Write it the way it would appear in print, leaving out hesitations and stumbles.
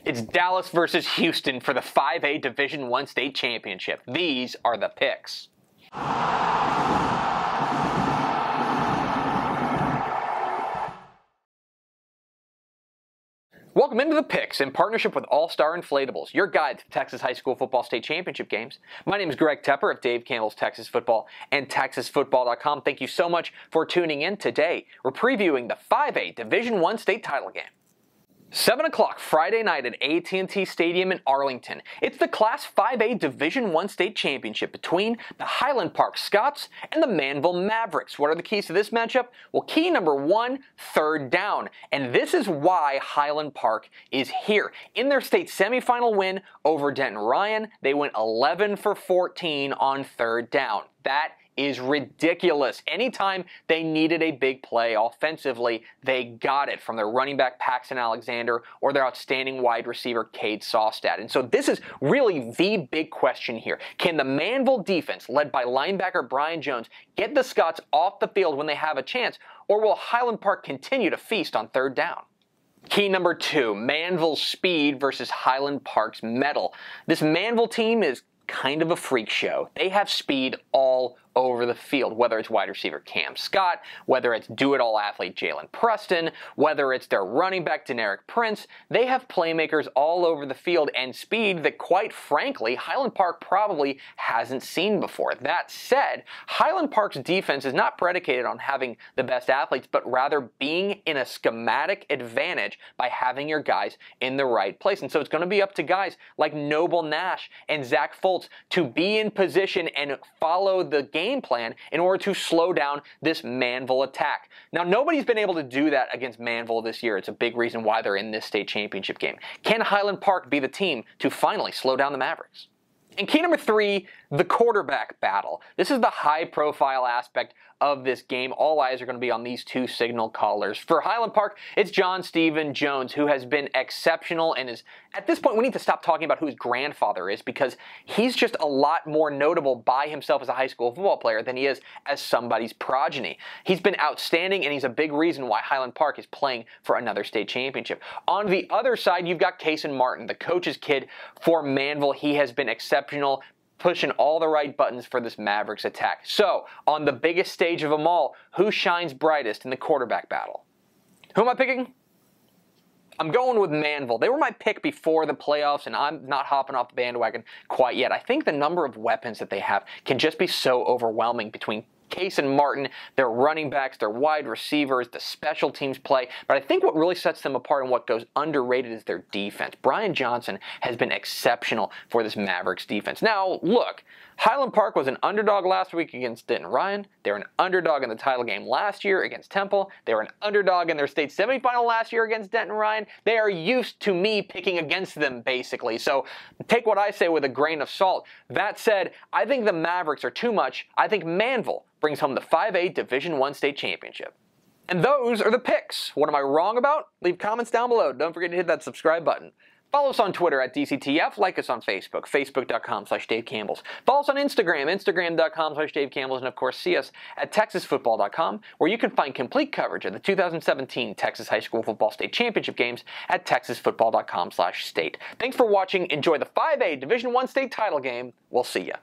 It's Dallas versus Houston for the 5A Division I State Championship. These are the picks. Welcome into the picks in partnership with All-Star Inflatables, your guide to the Texas High School Football State Championship games. My name is Greg Tepper of Dave Campbell's Texas Football and TexasFootball.com. Thank you so much for tuning in today. We're previewing the 5A Division I State title game. 7 o'clock Friday night at AT&T Stadium in Arlington. It's the Class 5A Division I State Championship between the Highland Park Scots and the Manvel Mavericks. What are the keys to this matchup? Well, key number one, third down. And this is why Highland Park is here. In their state semifinal win over Denton Ryan, they went 11 for 14 on third down. That is ridiculous. Anytime they needed a big play offensively, they got it from their running back Paxton Alexander or their outstanding wide receiver Cade Sawstad. And so this is really the big question here. Can the Manvel defense, led by linebacker Brian Jones, get the Scots off the field when they have a chance, or will Highland Park continue to feast on third down? Key number two, Manvel's speed versus Highland Park's mettle. This Manvel team is kind of a freak show. They have speed all over the field, whether it's wide receiver Cam Scott, whether it's do-it-all athlete Jalen Preston, whether it's their running back Deneric Prince. They have playmakers all over the field and speed that, quite frankly, Highland Park probably hasn't seen before. That said, Highland Park's defense is not predicated on having the best athletes, but rather being in a schematic advantage by having your guys in the right place. And so it's going to be up to guys like Noble Nash and Zach Foltz to be in position and follow the game plan in order to slow down this Manvel attack. Now, nobody's been able to do that against Manvel this year. It's a big reason why they're in this state championship game. Can Highland Park be the team to finally slow down the Mavericks? And key number three, the quarterback battle. This is the high-profile aspect of this game. All eyes are going to be on these two signal callers. For Highland Park, it's John Stephen Jones, who has been exceptional and is, at this point, we need to stop talking about who his grandfather is because he's just a lot more notable by himself as a high school football player than he is as somebody's progeny. He's been outstanding, and he's a big reason why Highland Park is playing for another state championship. On the other side, you've got Casein Martin, the coach's kid for Manvel. He has been exceptional, pushing all the right buttons for this Mavericks attack. So, on the biggest stage of them all, who shines brightest in the quarterback battle? Who am I picking? I'm going with Manvel. They were my pick before the playoffs, and I'm not hopping off the bandwagon quite yet. I think the number of weapons that they have can just be so overwhelming between Casein Martin, their running backs, their wide receivers, the special teams play. But I think what really sets them apart and what goes underrated is their defense. Brian Johnson has been exceptional for this Mavericks defense. Now, look, Highland Park was an underdog last week against Denton Ryan. They were an underdog in the title game last year against Temple. They were an underdog in their state semifinal last year against Denton Ryan. They are used to me picking against them, basically. So take what I say with a grain of salt. That said, I think the Mavericks are too much. I think Manvel brings home the 5A Division I State Championship. And those are the picks. What am I wrong about? Leave comments down below. Don't forget to hit that subscribe button. Follow us on Twitter at DCTF. Like us on Facebook, Facebook.com/Dave Campbell's. Follow us on Instagram, Instagram.com/Dave Campbell's. And of course, see us at TexasFootball.com, where you can find complete coverage of the 2017 Texas High School Football State Championship games at TexasFootball.com/state. Thanks for watching. Enjoy the 5A Division I State title game. We'll see ya.